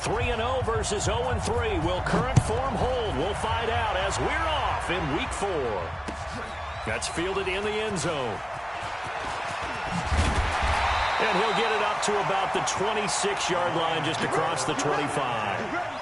3-0 versus 0-3. Will current form hold? We'll find out as we're off in Week 4. That's fielded in the end zone. And he'll get it up to about the 26-yard line, just across the 25.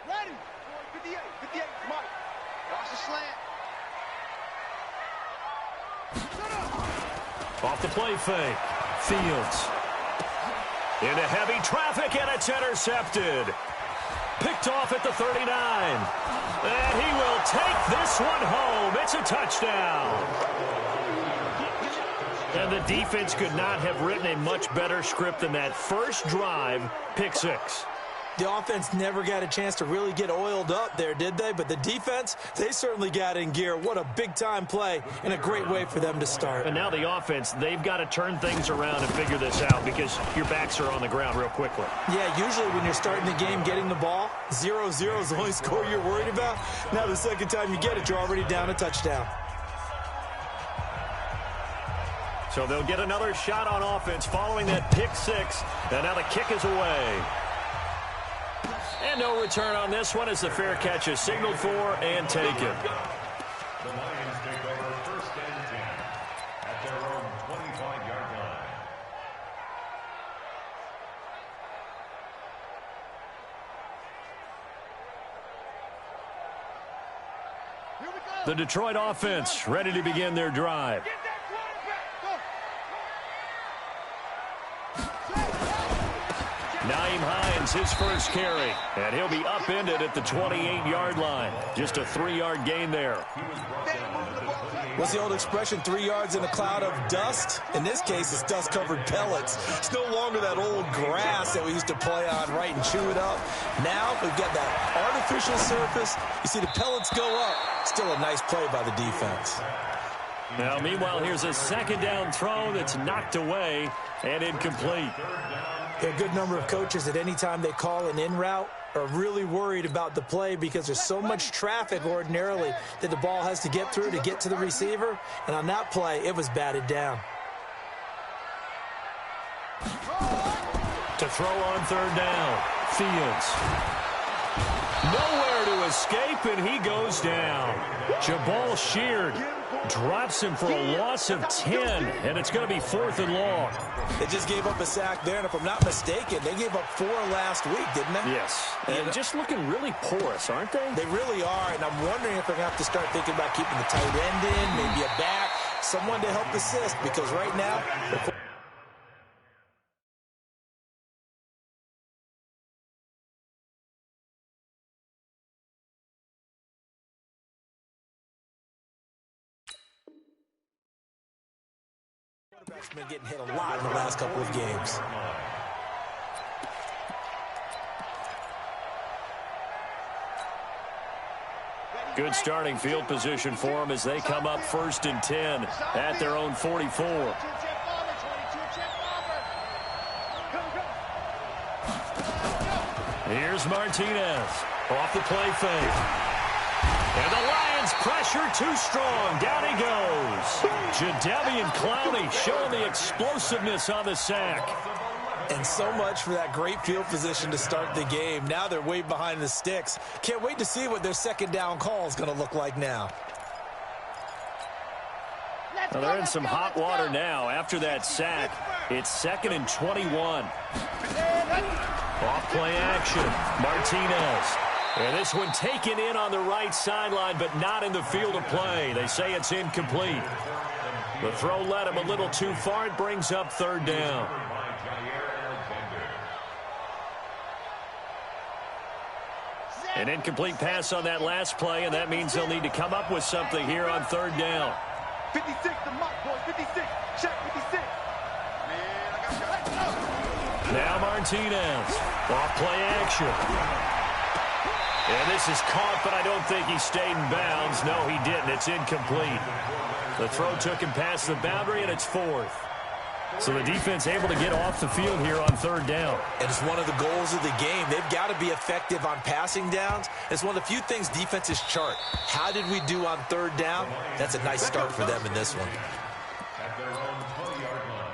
Ready. 58, Mike. Watch the slant. Off the play fake. Fields. Into heavy traffic, and it's intercepted. Picked off at the 39. And he will take this one home. It's a touchdown. And the defense could not have written a much better script than that first drive, pick six. The offense never got a chance to really get oiled up there, did they? But the defense, they certainly got in gear. What a big-time play and a great way for them to start. And now the offense, they've got to turn things around and figure this out because your backs are on the ground real quickly. Yeah, usually when you're starting the game getting the ball, 0-0 is the only score you're worried about. Now the second time you get it, you're already down a touchdown. So they'll get another shot on offense following that pick six. And now the kick is away. And no return on this one as the fair catch is signaled for and taken. The Lions take over first and 10 at their own 25-yard line. The Detroit offense ready to begin their drive. Nyheim Hines, his first carry, and he'll be upended at the 28-yard line. Just a 3-yard gain there. What's the old expression, 3 yards in a cloud of dust? In this case, it's dust-covered pellets. It's no longer that old grass that we used to play on, right, and chew it up. Now we've got that artificial surface. You see the pellets go up. Still a nice play by the defense. Now, meanwhile, here's a second down throw that's knocked away and incomplete. There are a good number of coaches at any time they call an in route are really worried about the play because there's so much traffic ordinarily that the ball has to get through to get to the receiver. And on that play, it was batted down. To throw on third down, Fields. Nowhere to escape, and he goes down. Jabal Sheard drops him for a loss of 10, and it's going to be 4th and long. They just gave up a sack there, and if I'm not mistaken, they gave up 4 last week, didn't they? Yes. And just looking really porous, aren't they? They really are, and I'm wondering if they're going to have to start thinking about keeping the tight end in, maybe a back, someone to help assist, because right now, quarterback's been getting hit a lot in the last couple of games. Good starting field position for them as they come up 1st and 10 at their own 44. Here's Martinez off the play fake. And the Lions pressure too strong. Down he goes. Jadeveon Clowney showing the explosiveness on the sack. And so much for that great field position to start the game. Now they're way behind the sticks. Can't wait to see what their second down call is going to look like now. Well, they're in some hot water now after that sack. It's 2nd and 21. Off play action. Martinez. And this one taken in on the right sideline, but not in the field of play. They say it's incomplete. The throw led him a little too far. It brings up 3rd down. An incomplete pass on that last play, and that means they'll need to come up with something here on 3rd down. 56, the mark, boy, 56. Check 56. Now Martinez. Off play action. And this is caught, but I don't think he stayed in bounds. No, he didn't. It's incomplete. The throw took him past the boundary, and it's fourth. So the defense able to get off the field here on third down. And it's one of the goals of the game. They've got to be effective on passing downs. It's one of the few things defenses chart. How did we do on third down? That's a nice start for them in this one. At their own 20-yard line.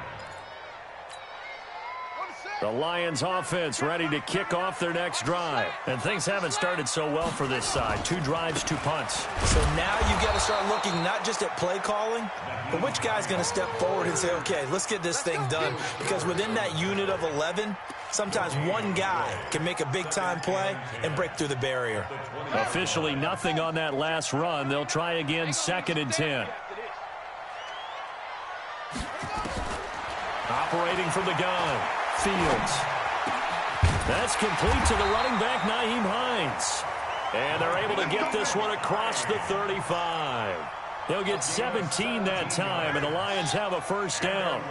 The Lions offense ready to kick off their next drive. And things haven't started so well for this side. 2 drives, 2 punts. So now you've got to start looking not just at play calling, but which guy's going to step forward and say, okay, let's get this thing done. Because within that unit of 11, sometimes one guy can make a big-time play and break through the barrier. Officially nothing on that last run. They'll try again, 2nd and 10. Operating from the gun. Fields. That's complete to the running back, Nyheim Hines. And they're able to get this one across the 35. They'll get 17 that time, and the Lions have a first down.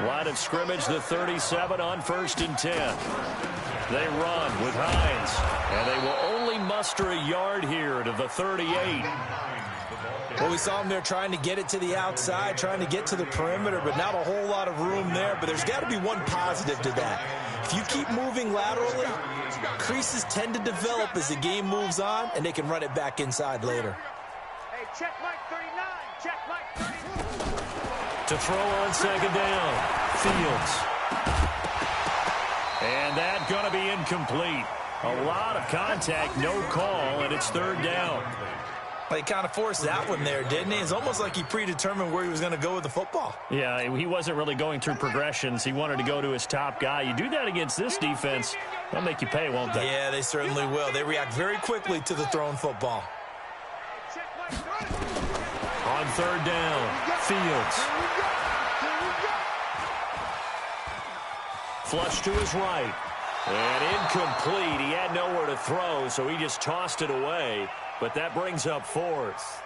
Line of scrimmage, the 37 on 1st and 10. They run with Hines, and they will only muster a yard here to the 38. Well, we saw them there trying to get it to the outside, trying to get to the perimeter, but not a whole lot of room there. But there's got to be one positive to that. If you keep moving laterally, creases tend to develop as the game moves on, and they can run it back inside later. Hey, check Mike 39. Check Mike 39. To throw on 2nd down, Fields. And that going to be incomplete. A lot of contact, no call, and it's 3rd down. Well, he kind of forced that one there, didn't he? It's almost like he predetermined where he was going to go with the football. Yeah, he wasn't really going through progressions. He wanted to go to his top guy. You do that against this defense, they'll make you pay, won't they? Yeah, they certainly will. They react very quickly to the thrown football. On 3rd down, Fields. Flush to his right. And incomplete. He had nowhere to throw, so he just tossed it away. But that brings up 4th.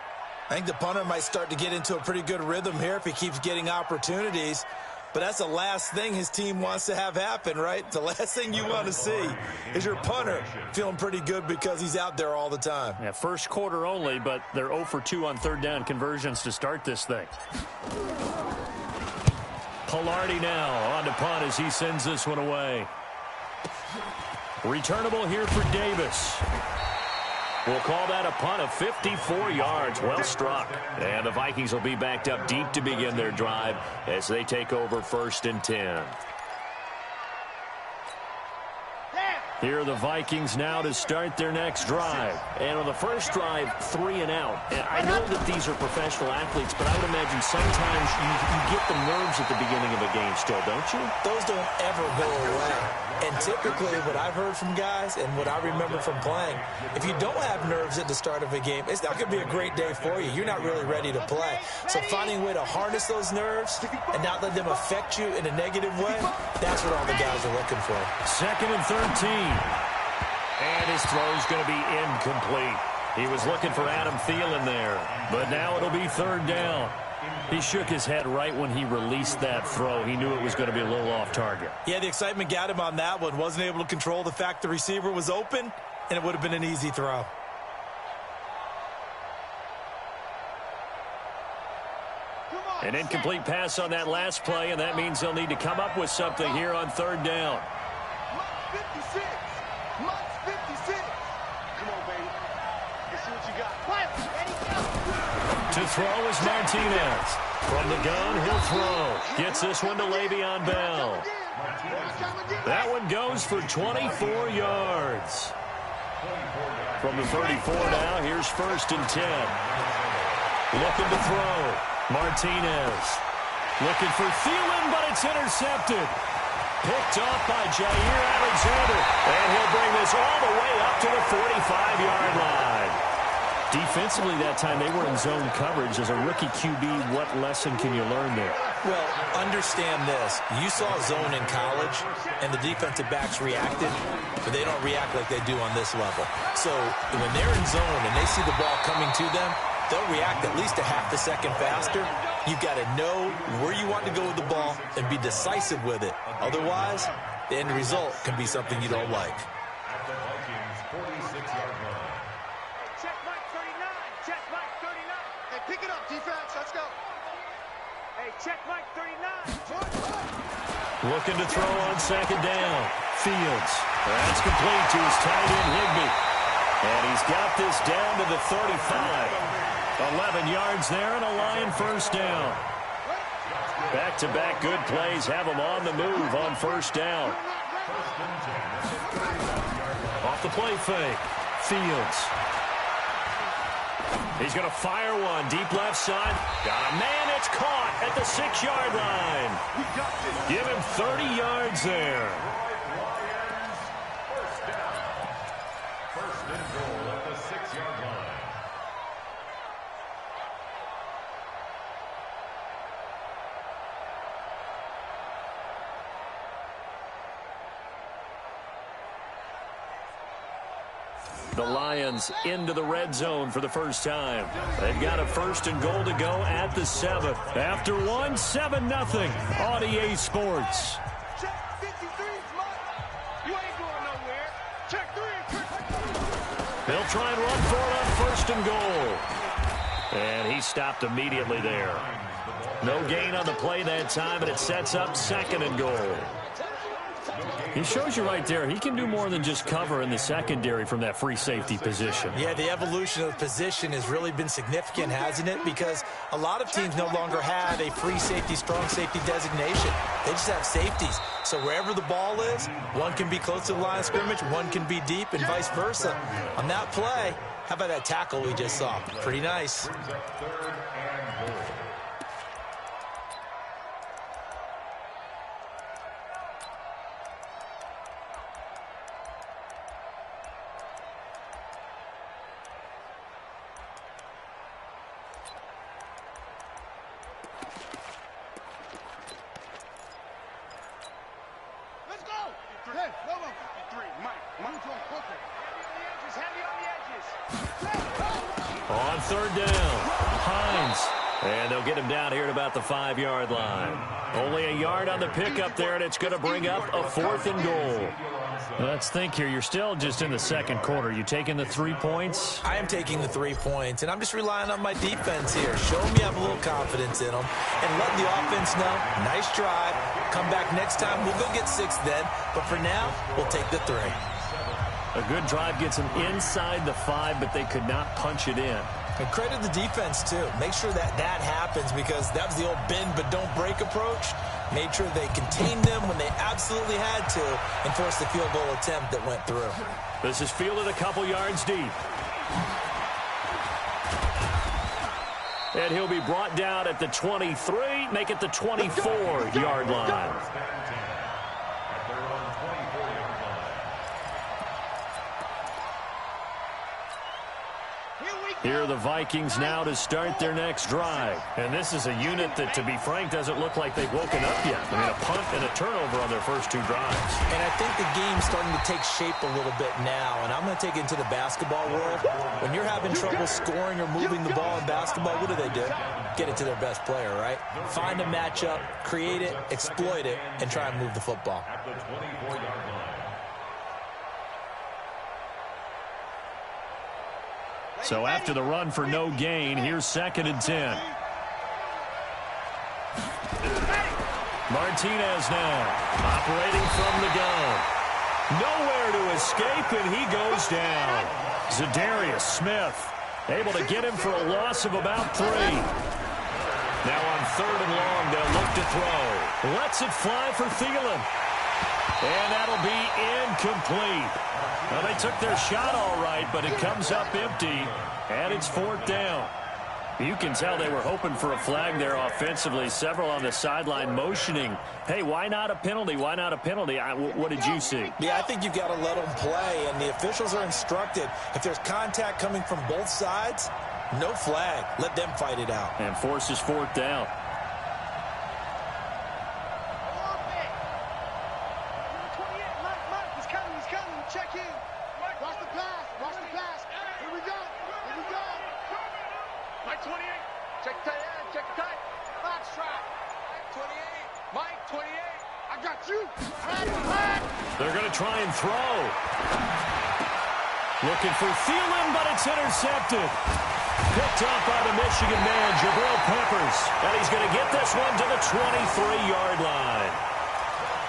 I think the punter might start to get into a pretty good rhythm here if he keeps getting opportunities. But that's the last thing his team wants to have happen, right? The last thing you want to see is your punter feeling pretty good because he's out there all the time. Yeah, first quarter only, but they're 0 for 2 on 3rd down conversions to start this thing. Pilardi now on to punt as he sends this one away. Returnable here for Davis. We'll call that a punt of 54 yards. Well struck. And the Vikings will be backed up deep to begin their drive as they take over 1st and 10. Here are the Vikings now to start their next drive. And on the first drive, 3 and out. And I know that these are professional athletes, but I would imagine sometimes you get the nerves at the beginning of a game still, don't you? Those don't ever go away. And typically what I've heard from guys and what I remember from playing, if you don't have nerves at the start of a game, it's not going to be a great day for you. You're not really ready to play. So finding a way to harness those nerves and not let them affect you in a negative way, that's what all the guys are looking for. 2nd and 13. And his throw's going to be incomplete. He was looking for Adam Thielen there, but now it'll be 3rd down. He shook his head right when he released that throw. He knew it was going to be a little off target. Yeah, the excitement got him on that one. Wasn't able to control the fact the receiver was open, and it would have been an easy throw. An incomplete pass on that last play, and that means they'll need to come up with something here on 3rd down. 56. Mike's 56. Come on, baby. Let's see what you got. To throw is Martinez. From the gun, he'll throw. Gets this one to Le'Veon Bell. That one goes for 24 yards. From the 34 now, here's 1st and 10. Looking to throw. Martinez. Looking for Thielen, but it's intercepted. Picked off by Jair Alexander. And he'll bring this all the way up to the 45-yard line. Defensively that time, they were in zone coverage. As a rookie QB, what lesson can you learn there? Well, understand this. You saw zone in college, and the defensive backs reacted, but they don't react like they do on this level. So when they're in zone and they see the ball coming to them, they'll react at least a half a second faster. You've got to know where you want to go with the ball and be decisive with it. Otherwise, the end result can be something you don't like. At the Vikings' 46-yard line. Mike 39. Hey, pick it up, defense. Let's go. Hey, check Mike 39. Looking to throw on second down. Fields. That's complete to his tight end, Higbee. And he's got this down to the 35. 11 yards there and a Lion first down. Back-to-back good plays have him on the move on first down. Off the play fake. Fields. He's going to fire one deep left side. Got a man. It's caught at the 6-yard line. Give him 30 yards there. First down. First and goal at the 6-yard line. The Lions into the red zone for the first time. They've got a first and goal to go at the 7. After one, 7-0 on EA Sports. Check 53, Mike. You ain't going nowhere. Check 3. They'll try and run for it on first and goal. And he stopped immediately there. No gain on the play that time, and it sets up second and goal. He shows you right there, he can do more than just cover in the secondary from that free safety position. Yeah, the evolution of the position has really been significant, hasn't it? Because a lot of teams no longer have a free safety, strong safety designation. They just have safeties. So wherever the ball is, one can be close to the line of scrimmage, one can be deep, and vice versa. On that play, how about that tackle we just saw? Pretty nice. Brings up third and goal. Let's go. Hey, no, 53. Mike, move on quicker. Heavy on the edges. On third down, Hines. And they'll get him down here at about the 5-yard line. Only a yard on the pickup there, and it's going to bring up a 4th and goal. Let's think here. You're still just in the second quarter. You taking the 3 points? I am taking the 3 points, and I'm just relying on my defense here. Show me I have a little confidence in them, and let the offense know, nice drive. Come back next time. We'll go get 6 then, but for now, we'll take the 3. A good drive gets them inside the 5, but they could not punch it in. And credit the defense, too. Make sure that that happens, because that was the old bend but don't break approach. Made sure they contained them when they absolutely had to and forced the field goal attempt that went through. This is fielded a couple yards deep. And he'll be brought down at the 23, make it the 24-yard line. Here are the Vikings now to start their next drive. And this is a unit that, to be frank, doesn't look like they've woken up yet. I mean, a punt and a turnover on their first 2 drives. And I think the game's starting to take shape a little bit now. And I'm going to take it into the basketball world. When you're having trouble scoring or moving the ball in basketball, what do? Get it to their best player, right? Find a matchup, create it, exploit it, and try and move the football. At the 24-yard line. So after the run for no gain, here's 2nd and 10. Martinez now, operating from the gun. Nowhere to escape, and he goes down. Zadarius Smith able to get him for a loss of about 3. Now on 3rd and long, they'll look to throw. Lets it fly for Thielen. And that'll be incomplete. Well, they took their shot all right, but it comes up empty, and it's 4th down. You can tell they were hoping for a flag there offensively. Several on the sideline motioning, hey, why not a penalty? Why not a penalty? What did you see? Yeah, I think you've got to let them play, and the officials are instructed. If there's contact coming from both sides, no flag. Let them fight it out. And forces 4th down. Check in. Watch the pass. Watch the pass. Here we go. Here we go. Mike 28. Check tight end. Check tight. Box trap. Mike 28. Mike 28. I got you. They're going to try and throw. Looking for Thielen, but it's intercepted. Picked off by the Michigan man, Jabril Peppers. And he's going to get this one to the 23-yard line.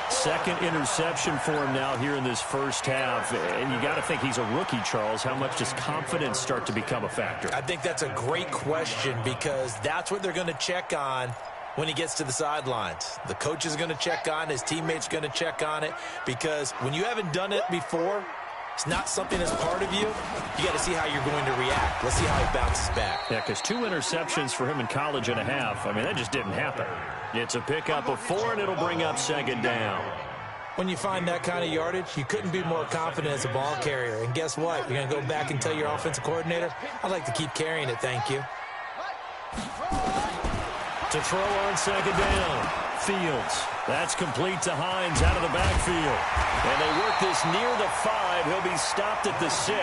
Second interception for him now here in this first half. And you got to think he's a rookie, Charles. How much does confidence start to become a factor? I think that's a great question because that's what they're going to check on when he gets to the sidelines. The coach is going to check on it. His teammates are going to check on it because when you haven't done it before, it's not something that's part of you. You got to see how you're going to react. Let's see how he bounces back. Yeah, because 2 interceptions for him in college and a half. I mean, that just didn't happen. It's a pickup of 4, and it'll bring up second down. When you find that kind of yardage, you couldn't be more confident as a ball carrier. And guess what? You're going to go back and tell your offensive coordinator, I'd like to keep carrying it, thank you. To throw on second down, Fields. That's complete to Hines out of the backfield. And they work this near the 5. He'll be stopped at the 6.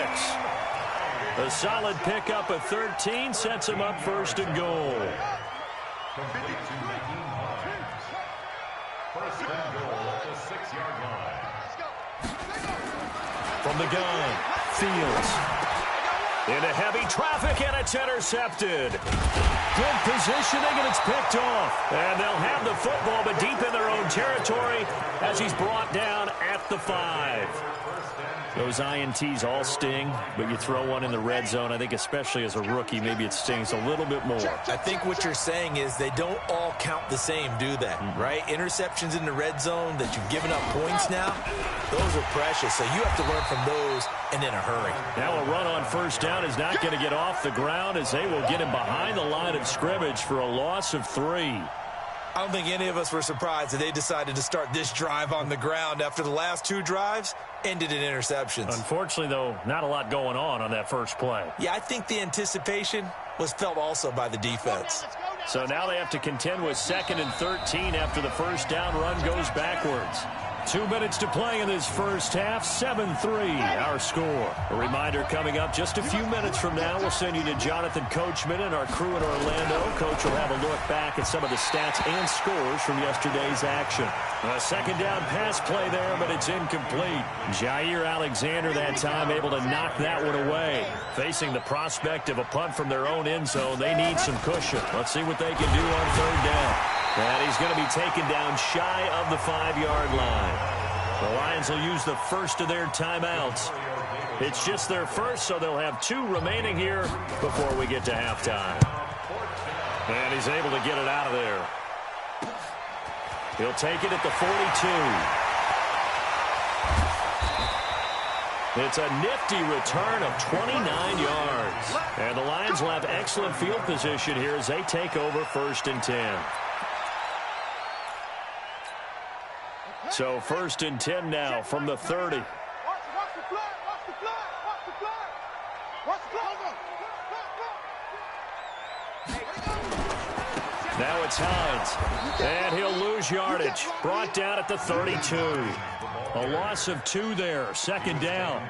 A solid pickup of 13 sets him up first and goal. First and goal at the 6-yard line. From the gun, Fields. Into heavy traffic, and it's intercepted. Good positioning, and it's picked off. And they'll have the football, but deep in their own territory as he's brought down at the 5. Those INTs all sting, but you throw one in the red zone, I think especially as a rookie, maybe it stings a little bit more. I think what you're saying is they don't all count the same, do they? Right? Interceptions in the red zone that you've given up points now, those are precious. So you have to learn from those and in a hurry. Now a run on first down is not going to get off the ground as they will get him behind the line of scrimmage for a loss of 3. I don't think any of us were surprised that they decided to start this drive on the ground after the last 2 drives ended in interceptions. Unfortunately, though, not a lot going on that first play. Yeah, I think the anticipation was felt also by the defense. So now they have to contend with 2nd and 13 after the first down run goes backwards. 2 minutes to play in this first half, 7-3 our score. A reminder coming up just a few minutes from now, we'll send you to Jonathan Coachman and our crew in Orlando. Coach will have a look back at some of the stats and scores from yesterday's action. A second down pass play there, but it's incomplete. Jair Alexander that time able to knock that one away. Facing the prospect of a punt from their own end zone, they need some cushion. Let's see what they can do on third down. And he's going to be taken down shy of the 5-yard line. The Lions will use the first of their timeouts. It's just their first, so they'll have 2 remaining here before we get to halftime. And he's able to get it out of there. He'll take it at the 42. It's a nifty return of 29 yards. And the Lions will have excellent field position here as they take over 1st and 10. So 1st and 10 now from the 30. Now it's Hines. And he'll lose yardage. Brought down at the 32. A loss of 2 there. 2nd down.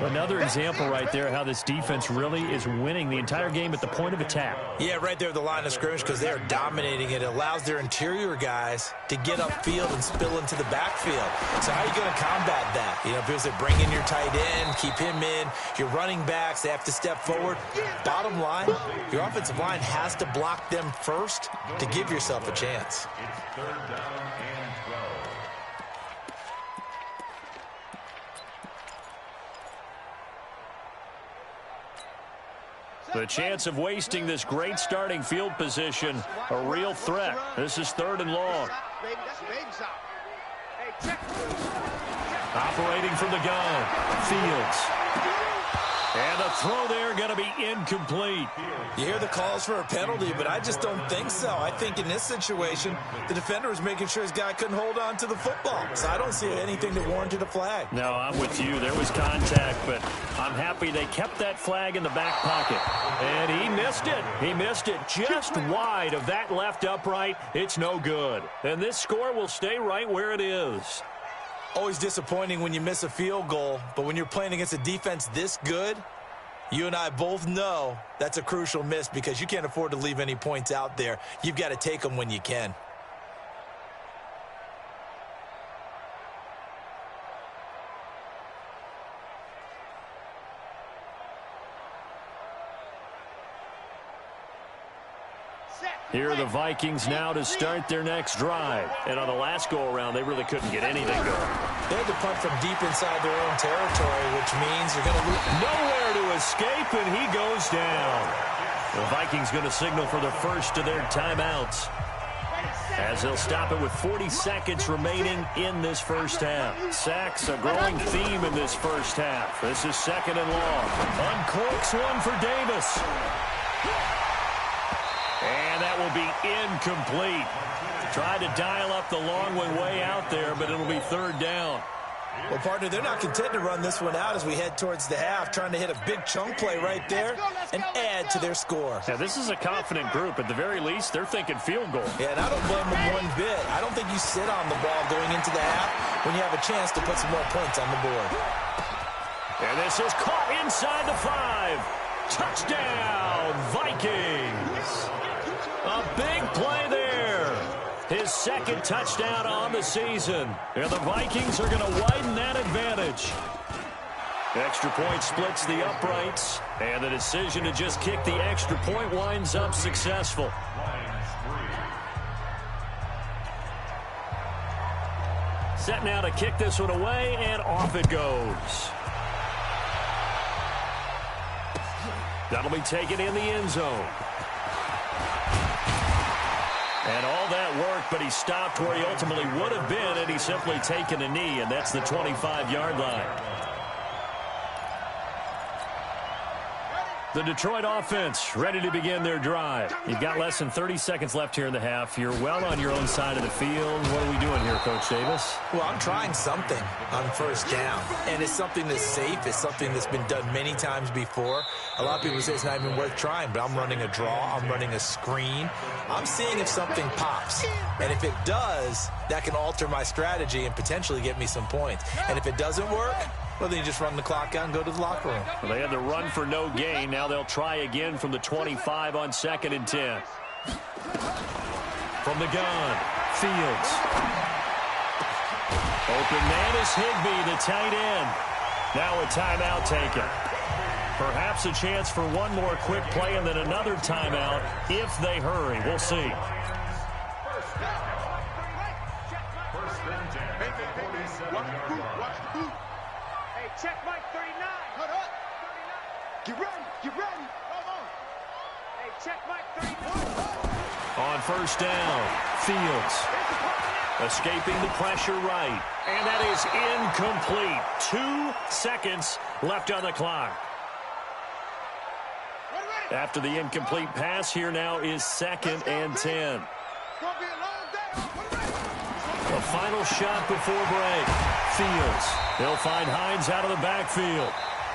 Another example right there how this defense really is winning the entire game at the point of attack. Yeah, right there at the line of scrimmage because they are dominating it. It allows their interior guys to get upfield and spill into the backfield. So how are you going to combat that? You know, if it was to bring in your tight end, keep him in, your running backs, they have to step forward. Bottom line, your offensive line has to block them first to give yourself a chance. It's 3rd down and 12. The chance of wasting this great starting field position, a real threat. This is 3rd and long. Operating from the gun, Fields. And the throw there going to be incomplete. You hear the calls for a penalty, but I just don't think so. I think in this situation, the defender was making sure his guy couldn't hold on to the football. So I don't see anything that warranted a flag. No, I'm with you. There was contact, but I'm happy they kept that flag in the back pocket. And he missed it. He missed it just wide of that left upright. It's no good. And this score will stay right where it is. Always disappointing when you miss a field goal, but when you're playing against a defense this good, you and I both know that's a crucial miss because you can't afford to leave any points out there. You've got to take them when you can. Here are the Vikings now to start their next drive. And on the last go-around, they really couldn't get anything going. They had to punt from deep inside their own territory, which means you're going to lose. Nowhere to escape, and he goes down. The Vikings going to signal for the first of their timeouts, as they'll stop it with 40 seconds remaining in this first half. Sacks, a growing theme in this first half. This is second and long. Uncorks one for Davis. And that will be incomplete. Tried to dial up the long one way out there, but it'll be third down. Well, partner, they're not content to run this one out as we head towards the half, trying to hit a big chunk play right there and add to their score. Yeah, this is a confident group. At the very least, they're thinking field goal. Yeah, and I don't blame them one bit. I don't think you sit on the ball going into the half when you have a chance to put some more points on the board. And this is caught inside the 5. Touchdown, Vikings. A big play there. His second touchdown on the season. And the Vikings are going to widen that advantage. Extra point splits the uprights. And the decision to just kick the extra point winds up successful. Set now to kick this one away, and off it goes. That'll be taken in the end zone. And all that work, but he stopped where he ultimately would have been, and he's simply taken a knee, and that's the 25-yard line. The Detroit offense ready to begin their drive. You've got less than 30 seconds left here in the half. You're well on your own side of the field. What are we doing here, Coach Davis? Well, I'm trying something on first down, and it's something that's safe. It's something that's been done many times before. A lot of people say it's not even worth trying, but I'm running a draw. I'm running a screen. I'm seeing if something pops, and if it does, that can alter my strategy and potentially get me some points. And if it doesn't work, well, then you just run the clock out and go to the locker room. Well, they had the run for no gain. Now they'll try again from the 25 on 2nd and 10. From the gun, Fields. Open man is Higbee, the tight end. Now a timeout taken. Perhaps a chance for one more quick play and then another timeout if they hurry. We'll see. Check Mike 39. Hold up. 39. Get ready. Get ready. Hold on. Hey, check Mike 39. On first down, Fields. Escaping the pressure right. And that is incomplete. 2 seconds left on the clock. After the incomplete pass, here now is 2nd and 10. A final shot before break. Fields. He'll find Hines out of the backfield.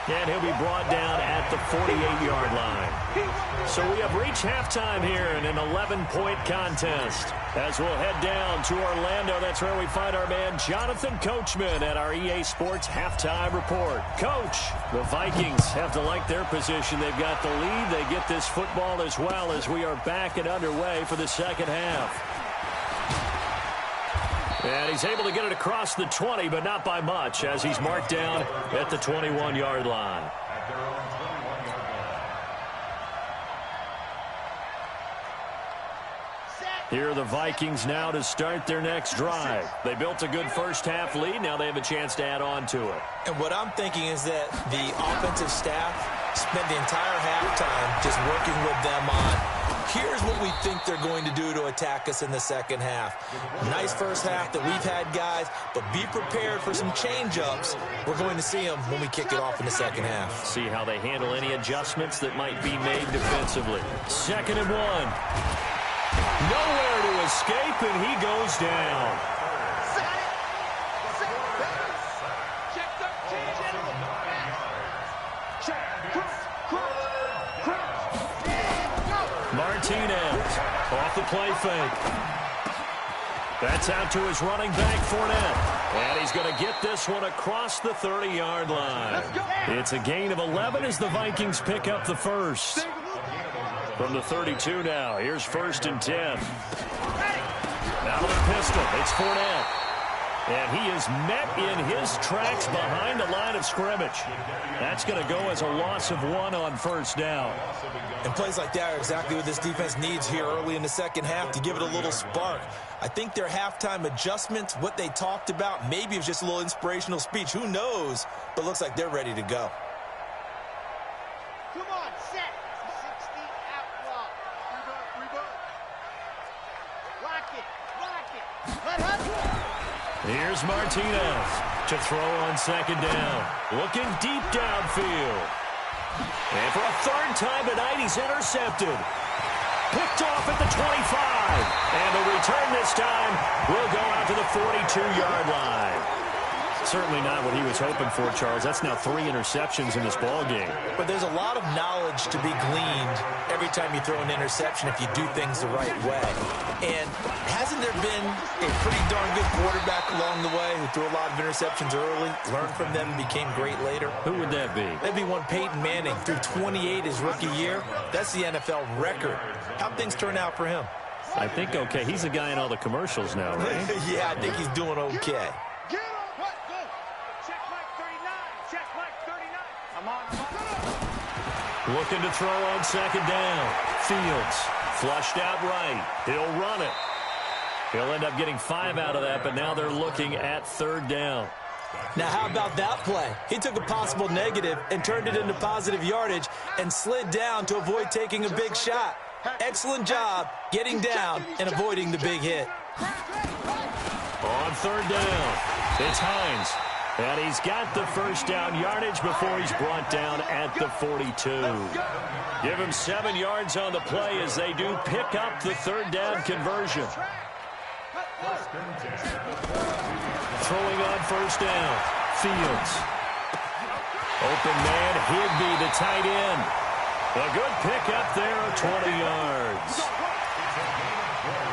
And he'll be brought down at the 48-yard line. So we have reached halftime here in an 11-point contest. As we'll head down to Orlando, that's where we find our man Jonathan Coachman at our EA Sports Halftime Report. Coach, the Vikings have to like their position. They've got the lead. They get this football as well as we are back and underway for the second half. And he's able to get it across the 20, but not by much, as he's marked down at the 21-yard line. Here are the Vikings now to start their next drive. They built a good first-half lead. Now they have a chance to add on to it. And what I'm thinking is that the offensive staff spent the entire halftime just working with them on, here's what we think they're going to do to attack us in the second half. Nice first half that we've had, guys, but be prepared for some change-ups. We're going to see them when we kick it off in the second half. See how they handle any adjustments that might be made defensively. 2nd and 1. Nowhere to escape, and he goes down. Martinez off the play fake. That's out to his running back, Fournette. And he's going to get this one across the 30-yard line. It's a gain of 11 as the Vikings pick up the first. From the 32 now, here's 1st and 10. Out of the pistol, it's Fournette. And he is met in his tracks behind the line of scrimmage. That's going to go as a loss of 1 on first down. And plays like that are exactly what this defense needs here early in the second half to give it a little spark. I think their halftime adjustments, what they talked about, maybe it was just a little inspirational speech. Who knows? But looks like they're ready to go. Come on, set. 60 outlaw. Reboot. Lock it. Let her. Here's Martinez to throw on second down. Looking deep downfield. And for a third time tonight, he's intercepted. Picked off at the 25. And the return this time will go out to the 42-yard line. Certainly not what he was hoping for, Charles. That's now 3 interceptions in this ball game. But there's a lot of knowledge to be gleaned every time you throw an interception if you do things the right way. And hasn't there been a pretty darn good quarterback along the way who threw a lot of interceptions early, learned from them, and became great later? Who would that be? That'd be one Peyton Manning. Threw 28 his rookie year. That's the NFL record. How'd things turn out for him? I think okay. He's a guy in all the commercials now, right? Yeah, I think he's doing okay. Looking to throw on second down. Fields flushed out right. He'll run it. He'll end up getting 5 out of that, but now they're looking at third down. Now, how about that play? He took a possible negative and turned it into positive yardage and slid down to avoid taking a big shot. Excellent job getting down and avoiding the big hit. On third down, it's Hines. And he's got the first down yardage before he's brought down at the 42. Give him 7 yards on the play as they do pick up the third down conversion. Throwing on first down, Fields. Open man, Higbee, the tight end. A good pickup there of 20 yards.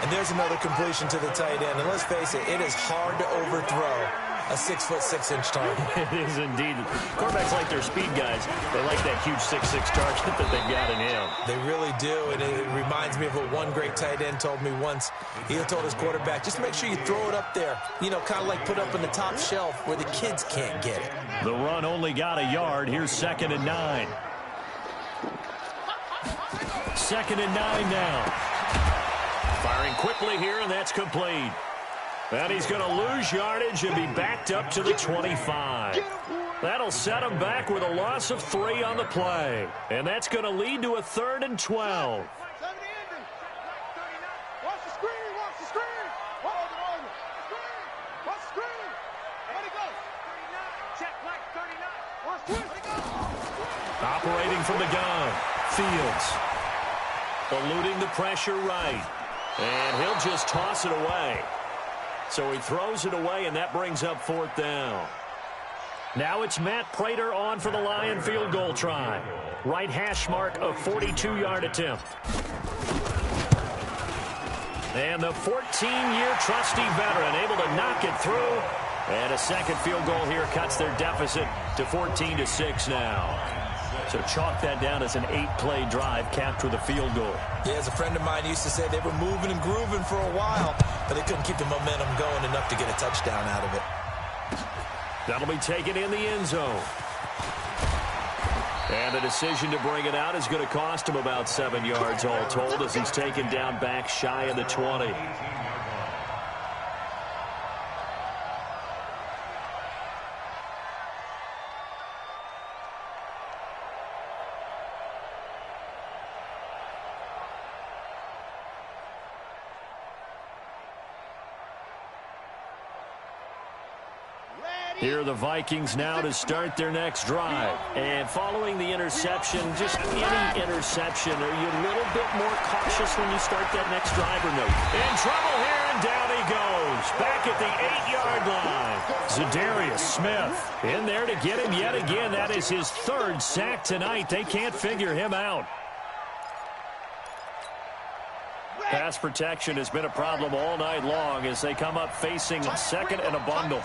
And there's another completion to the tight end. And let's face it, it is hard to overthrow a 6'6" target. It is indeed. Quarterbacks like their speed guys. They like that huge 6'6" target that they've got in him. They really do, and it reminds me of what one great tight end told me once. He told his quarterback, just make sure you throw it up there, you know, kind of like put up on the top shelf where the kids can't get it. The run only got a yard. Here's 2nd and 9. 2nd and 9 now. Firing quickly here, and that's complete. And he's going to lose yardage and be backed up to the 25. That'll set him back with a loss of 3 on the play. And that's going to lead to a 3rd and 12. Watch the screen. Watch the screen. Watch the screen. Where'd he go? 39. Check like 39. Watch the screen. Where'd he go? Operating from the gun. Fields. Eluding the pressure right. And he'll just toss it away. So he throws it away, and that brings up 4th down. Now it's Matt Prater on for the Lion field goal try. Right hash mark of 42-yard attempt. And the 14-year trusty veteran able to knock it through. And a second field goal here cuts their deficit to 14-6 now. So chalk that down as an 8-play drive capped with a field goal. Yeah, as a friend of mine used to say, they were moving and grooving for a while, but they couldn't keep the momentum going enough to get a touchdown out of it. That'll be taken in the end zone. And the decision to bring it out is going to cost him about 7 yards all told as he's taken down back shy of the 20. Here are the Vikings now to start their next drive. And following the interception, just any interception, are you a little bit more cautious when you start that next drive or no? In trouble here, and down he goes. Back at the 8-yard line. Zadarius Smith in there to get him yet again. That is his 3rd sack tonight. They can't figure him out. Pass protection has been a problem all night long as they come up facing 2nd and a bundle.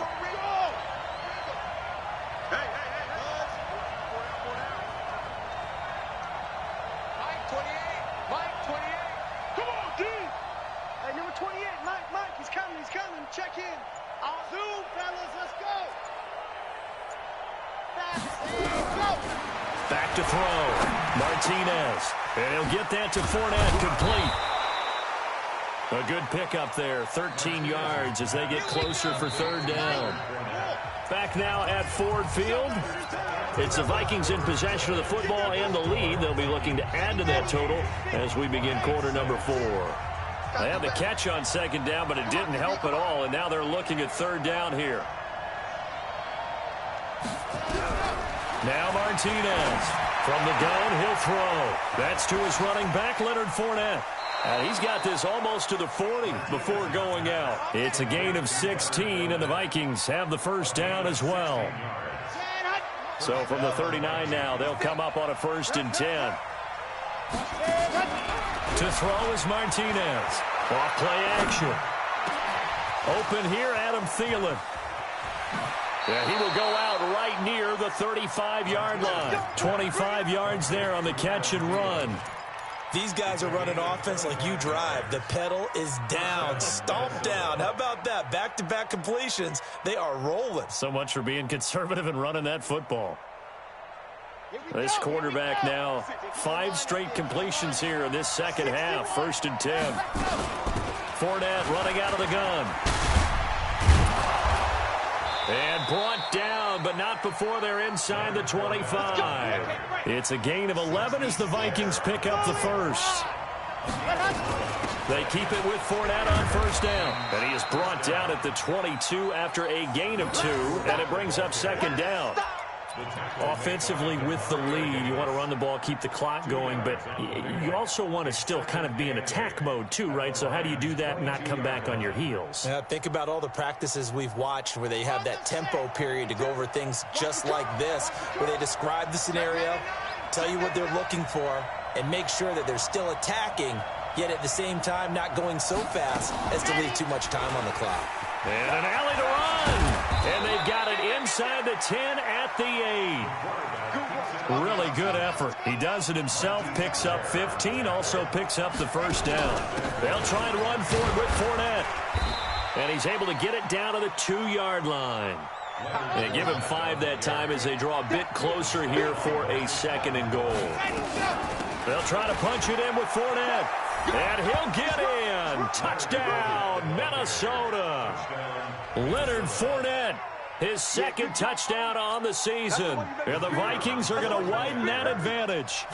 Check in. Two, fellas, let's go. Go. Back to throw. Martinez. And he'll get that to Fournette, complete. A good pickup there, 13 yards as they get closer for third down. Back now at Ford Field. It's the Vikings in possession of the football and the lead. They'll be looking to add to that total as we begin quarter number 4. They had the catch on second down, but it didn't help at all, and now they're looking at third down here. Now Martinez. From the gun, he'll throw. That's to his running back, Leonard Fournette. And he's got this almost to the 40 before going out. It's a gain of 16, and the Vikings have the first down as well. So from the 39 now, they'll come up on a 1st and 10. To throw is Martinez. Off play action. Open here, Adam Thielen. Yeah, he will go out right near the 35-yard line. 25 yards there on the catch and run. These guys are running offense like you drive. The pedal is down, stomped down. How about that? Back-to-back completions. They are rolling. So much for being conservative and running that football. This quarterback now, 5 straight completions here in this second half. 1st and 10. Fournette running out of the gun. And brought down, but not before they're inside the 25. It's a gain of 11 as the Vikings pick up the first. They keep it with Fournette on 1st down. And he is brought down at the 22 after a gain of 2, and it brings up 2nd down. Offensively with the lead, you want to run the ball, keep the clock going, but you also want to still kind of be in attack mode too, right? So how do you do that and not come back on your heels? Yeah, think about all the practices we've watched where they have that tempo period to go over things just like this, where they describe the scenario, tell you what they're looking for, and make sure that they're still attacking, yet at the same time not going so fast as to leave too much time on the clock. And an alley to run. And they've got it inside the 10 at the 8. Really good effort. He does it himself, picks up 15, also picks up the 1st down. They'll try and run for it with Fournette. And he's able to get it down to the 2-yard line. They give him 5 that time as they draw a bit closer here for a 2nd and goal. They'll try to punch it in with Fournette. And he'll get in. Touchdown, Minnesota. Leonard Fournette, his 2nd touchdown on the season. And the Vikings are going to widen that advantage.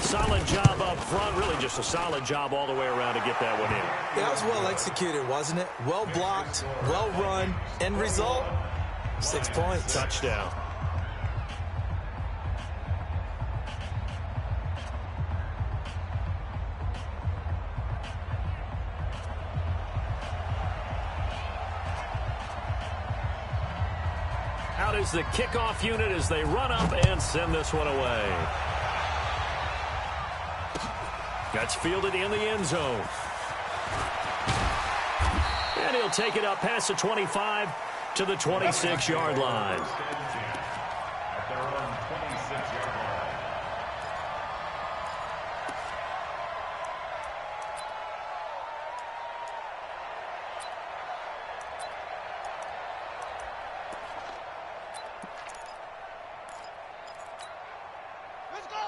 Solid job up front. Really just a solid job all the way around to get that one in. That was well executed, wasn't it? Well blocked, well run. End result, 6 points. Touchdown. Out is the kickoff unit as they run up and send this one away. Gets fielded in the end zone. And he'll take it up past the 25 to the 26-yard line.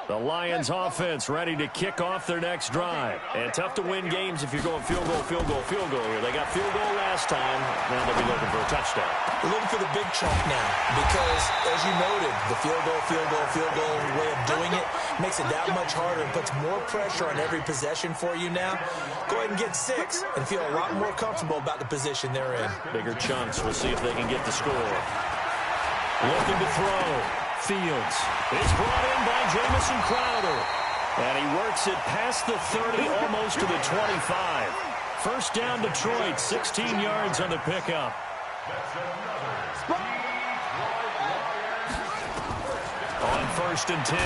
The Lions offense ready to kick off their next drive. And tough to win games if you're going field goal, field goal, field goal here. They got field goal last time. Now they'll be looking for a touchdown. We're looking for the big chunk now because, as you noted, the field goal way of doing it makes it that much harder and puts more pressure on every possession for you now. Go ahead and get 6 and feel a lot more comfortable about the position they're in. Bigger chunks. We'll see if they can get the score. Looking to throw. Fields. It's brought in by Jamison Crowder. And he works it past the 30, almost to the 25. 1st down Detroit, 16 yards on the pickup. On 1st and 10,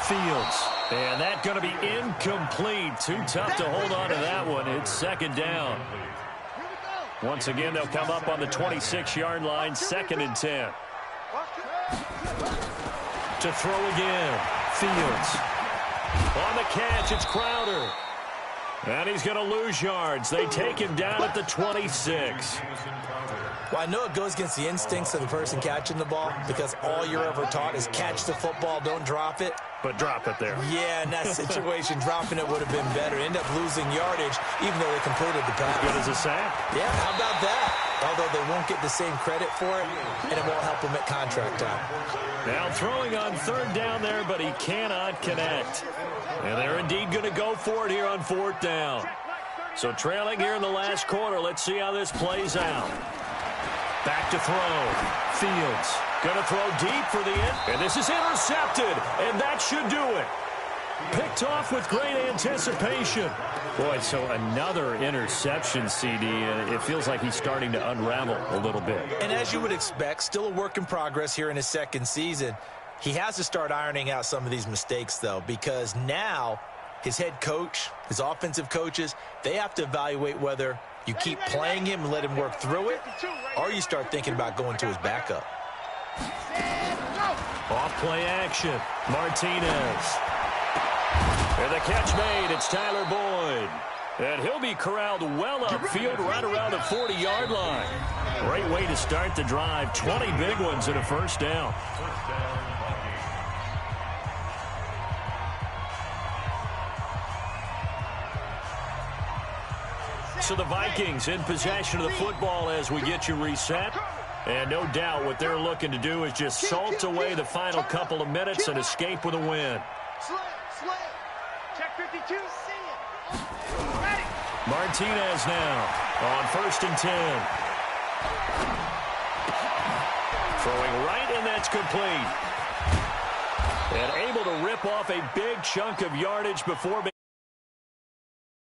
Fields. And that's going to be incomplete. Too tough to hold on to that one. It's 2nd down. Once again, they'll come up on the 26-yard line, 2nd and 10. To throw again, Fields. On the catch, it's Crowder. And he's going to lose yards. They take him down at the 26. Well, I know it goes against the instincts of the person catching the ball because all you're ever taught is catch the football, don't drop it. But drop it there. Yeah, in that situation, dropping it would have been better. End up losing yardage, even though they completed the pass. Good as a sack. Yeah, how about that? Although they won't get the same credit for it, and it won't help them at contract time. Now throwing on third down there, but he cannot connect. And they're indeed going to go for it here on fourth down. So trailing here in the last quarter, let's see how this plays out. Back to throw. Fields going to throw deep for the end. And this is intercepted. And that should do it. Picked off with great anticipation. Boy, so another interception, CD. It feels like he's starting to unravel a little bit. And as you would expect, still a work in progress here in his second season. He has to start ironing out some of these mistakes, though, because now his head coach, his offensive coaches, they have to evaluate whether you keep playing him and let him work through it, or you start thinking about going to his backup. Off play action. Martinez. And the catch made. It's Tyler Boyd. And he'll be corralled well upfield right around the 40-yard line. Great way to start the drive. 20 big ones and a first down. So the Vikings in possession of the football as we get you reset. And no doubt what they're looking to do is just salt away the final couple of minutes and escape with a win. Check 52. See it. Ready. Martinez now on 1st and 10. Throwing right, and that's complete. And able to rip off a big chunk of yardage before